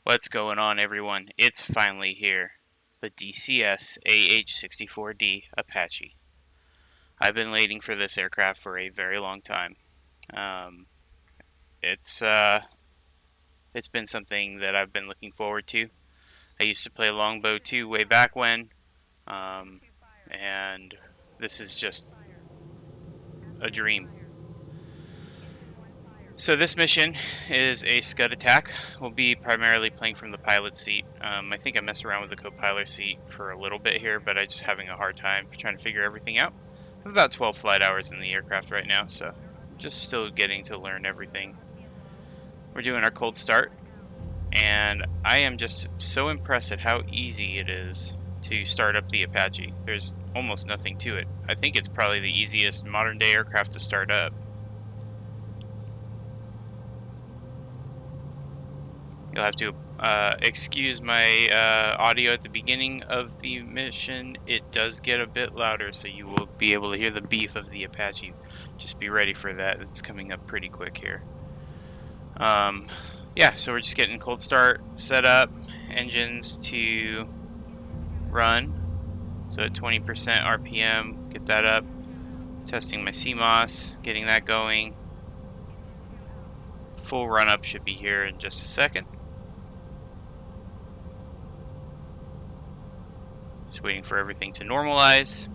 What's going on, everyone? It's finally here. The DCS AH-64D Apache. I've been waiting for this aircraft for a very long time. It's been something that I've been looking forward to. I used to play longbow too way back when, and this is just a dream. So this mission is a SCUD attack. We'll be primarily playing from the pilot seat. I think I messed around with the co-pilot seat for a little bit here, but I'm just having a hard time trying to figure everything out. I have about 12 flight hours in the aircraft right now, so just still getting to learn everything. We're doing our cold start, and I am just so impressed at how easy it is to start up the Apache. There's almost nothing to it. I think it's probably the easiest modern day aircraft to start up. You'll have to excuse my audio at the beginning of the mission. It does get a bit louder, so you will be able to hear the beef of the Apache. Just be ready for that. It's coming up pretty quick here. Yeah, so we're just getting cold start set up, engines to run. So at 20% RPM, get that up. Testing my CMOS, getting that going. Full run up should be here in just a second. Just waiting for everything to normalize.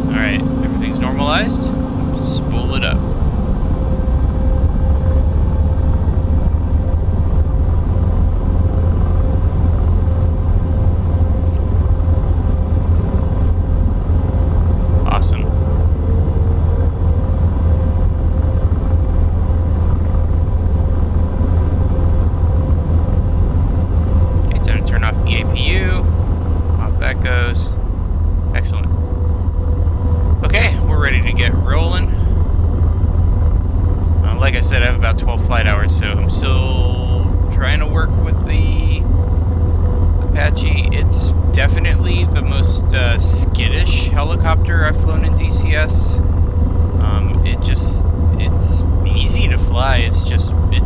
Alright, everything's normalized. Spool it up. Excellent. Okay, we're ready to get rolling. Like I said, I have about 12 flight hours, so I'm still trying to work with the Apache. It's definitely the most skittish helicopter I've flown in DCS. It's easy to fly. It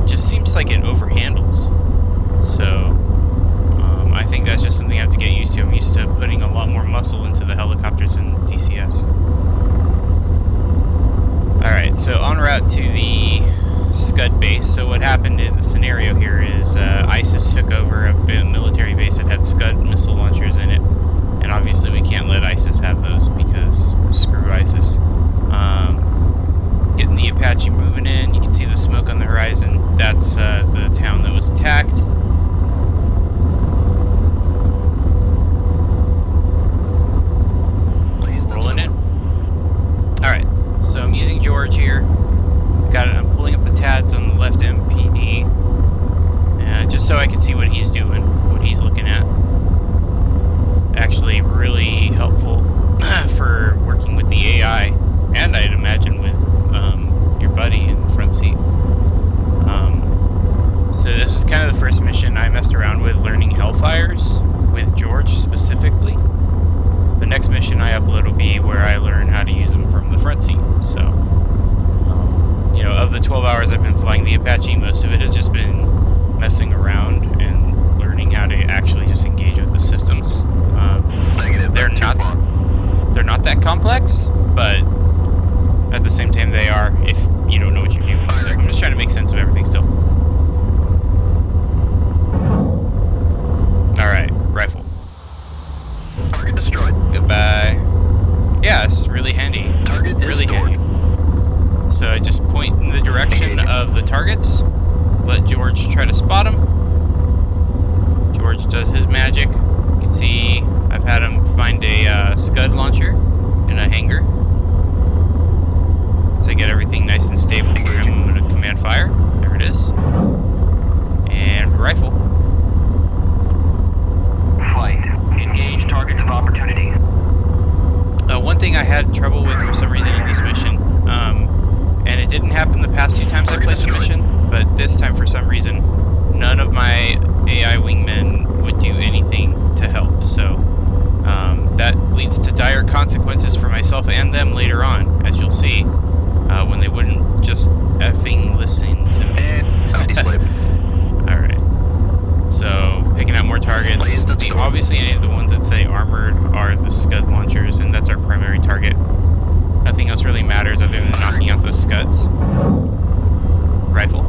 just seems like it overhandles. So I think that's just something I have to get used to. I'm used to putting a lot more muscle into the helicopters in DCS. Alright, so en route to the SCUD base. So what happened in the scenario here is ISIS took over a military base that had SCUD missile launchers in it. And obviously we can't let ISIS have those because screw ISIS. Getting the Apache moving in. You can see the smoke on the horizon. That's the town that was attacked. So I'm using George here. I'm pulling up the TADs on the left MPD, just so I can see what he's doing, what he's looking at. Actually, really helpful for working with the AI, and I'd imagine with your buddy in the front seat. So this is kind of the first mission I messed around with, learning Hellfires with George specifically. The next mission I upload will be where I learn how to use them from the front seat. So, you know, of the 12 hours I've been flying the Apache, most of it has just been messing around and learning how to actually just engage with the systems. They're not that complex, but at the same time they are if you don't know what you're doing. So I'm just trying to make sense of everything still. Alright, rifle. Target destroyed. Goodbye. Yeah, it's really handy. Target really is stored. handy. So I just point in the direction of the targets. Let George try to spot them. George does his magic. You can see I've had him find a SCUD launcher in a hangar. So I get everything nice and stable for him. I'm going to command fire. There it is. And rifle. Flight. Engage targets of opportunity. One thing I had trouble with for some reason in this mission, and it didn't happen the past few times I played the mission, but this time for some reason, none of my AI wingmen would do anything to help. So that consequences for myself and them later on, as you'll see, when they wouldn't just effing listen to me. And empty slip. Alright. So, picking out more targets. Obviously, any of the ones that say armored are the SCUD launchers, and that's our primary target. Nothing else really matters other than knocking out those SCUDs. Rifle.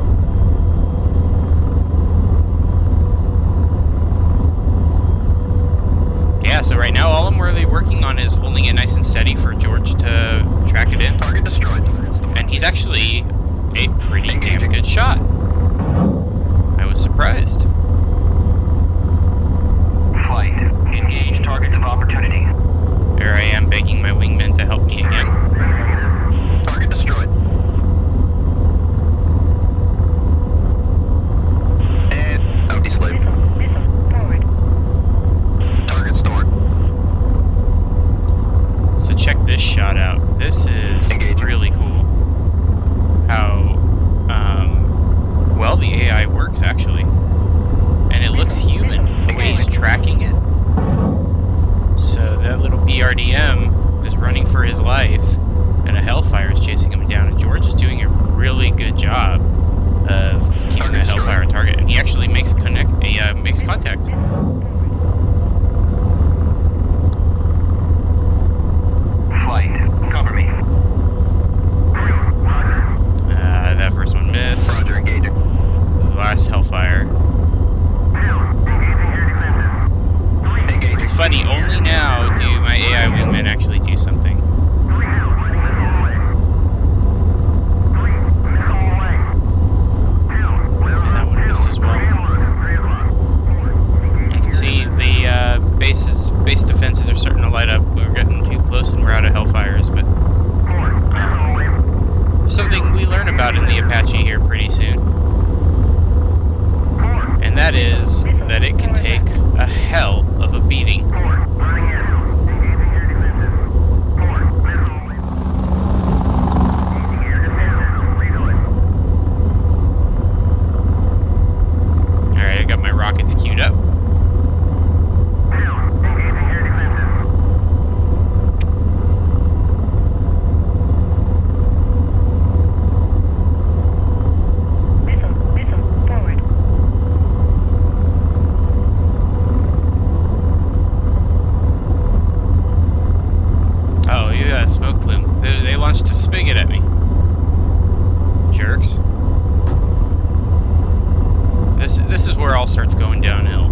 Yeah, so right now all I'm really working on is holding it nice and steady for George to track it in. Target destroyed. And he's actually a pretty damn good shot. I was surprised. Flight. Engage targets of opportunity. There I am begging my wingman to help me again. Target destroyed. And empty slip. Target stored. So check this shot out. This is really cool. How well the AI works, actually. And it looks human, the way he's tracking it. So that little BRDM is running for his life, and a Hellfire is chasing him down, and George is doing a really good job of keeping that Hellfire on target, and he actually makes makes contact. Flight. Cover me. That first one missed. Roger, engaging. Last Hellfire. It's funny, only now do my AI wingmen actually do something. And that one missed as well. You can see the base defenses are starting to light up. We're getting too close and we're out of Hellfires, but something we learn about in the Apache here pretty soon. And that is that it can take a hell of a beating. Alright, I got my rockets queued up. Smoke plume. They launched a spigot at me. Jerks. This is where all starts going downhill.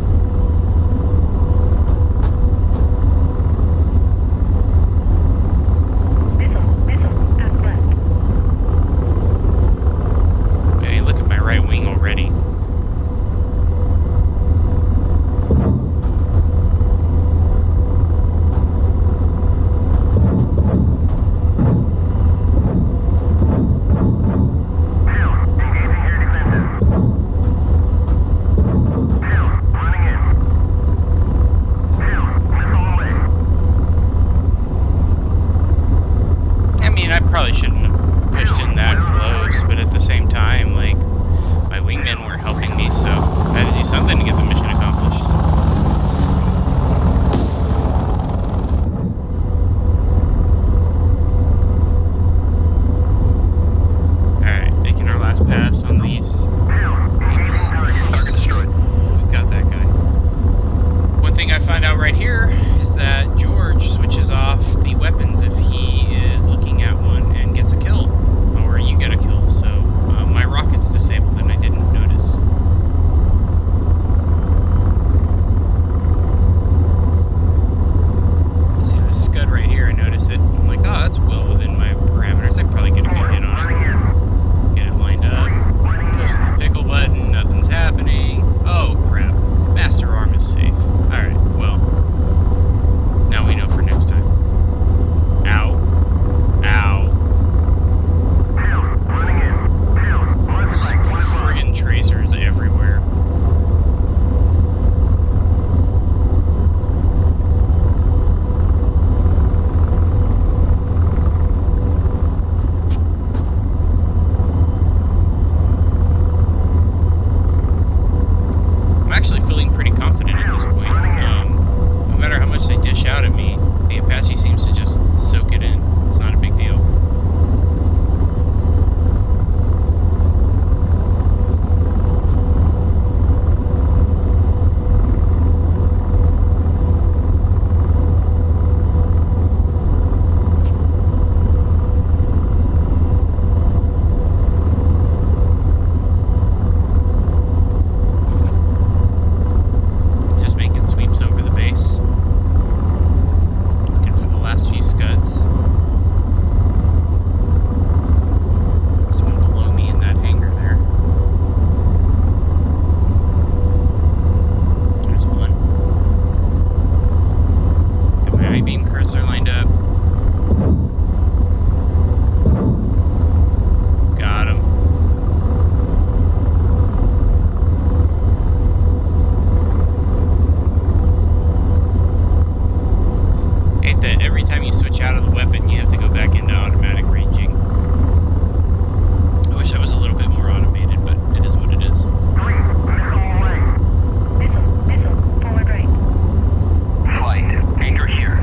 Hey, look at my right wing already. The Apache seems to just soak it in. It's not a big deal. Just making sweeps over the base. Looking for the last few scuds. There's one below me in that hangar there. There's one. Got my I-beam cursor lined up. Got him. Hate that every time you switch out of the weapon, you have to go back into automatic ranging. I wish I was a little bit more automated, but it is what it is. Missile, forward right. Flight. Anchor here.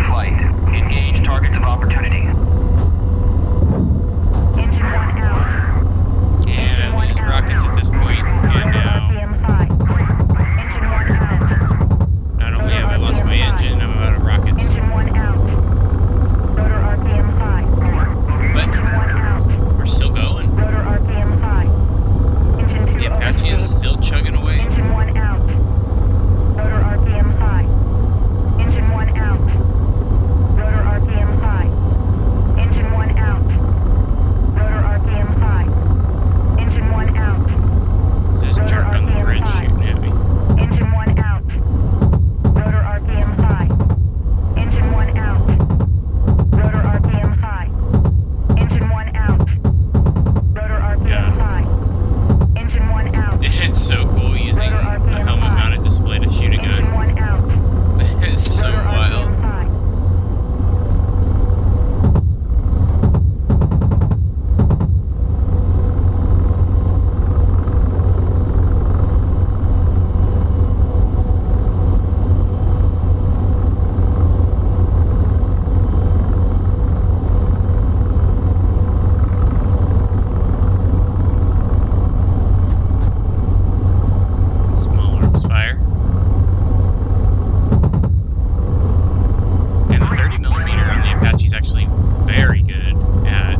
Flight. Engage targets of opportunity. Engine 1 out. And I lose rockets at this point, and now RPM 5. Engine 1 out. not only have I lost my engine, I'm out of rockets. Engine 1 out. Rotor RPM 5. But Engine 1 out. we're still going. Rotor RPM 5. Engine 2 The Apache is overspeed. still chugging away. Engine 1 out. Rotor RPM 5. Engine 1 out. Rotor RPM 5. Engine 1 out. Rotor RPM 5. Engine 1 out. There's this Rotor jerk on the RPM bridge 5. shooting at me. Engine 1 out. Rotor RPM 5. Engine 1 out. Rotor RPM 5. Engine 1 out. Rotor RPM 5. Engine 1 out. It's so cool using a helmet mounted display to shoot a Engine gun. 1 out. It's so Rotor wild. RPM 5. Small arms fire. And the 30mm on the Apache is actually very good at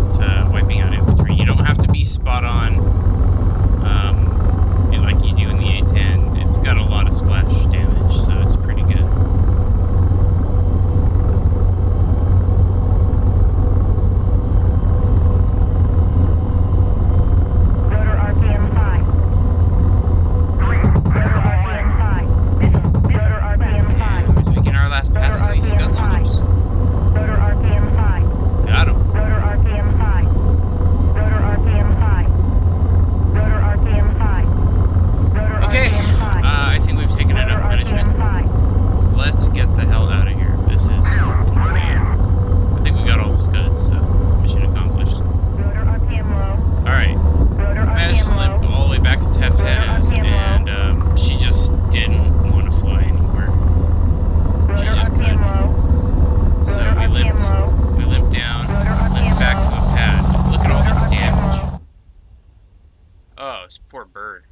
wiping out infantry. You don't have to be spot on like you do in the A-10. It's got a lot of splash damage, so it's pretty good. Rotor RPM 5. Rotor RPM 5. Rotor RPM 5. We're making our last pass on these SCUD launchers. Rotor RPM 5. Got him. Rotor RPM 5. Rotor RPM 5. Rotor RPM 5. Rotor Okay, RPM 5. I think we've taken Rotor enough punishment. RPM 5. Let's get the hell out of here. This is insane. I think we got all the scuds, so mission accomplished. Rotor RPM low. Alright, Rotor managed to RPM limp low. all the way back to Tefez, and she just didn't want to fly anymore. She Rotor just RPM couldn't. low. So Rotor we RPM limped. low. We limped down, Rotor limped RPM back to low. a pad. Look at all Rotor this RPM damage. low. Oh, this poor bird.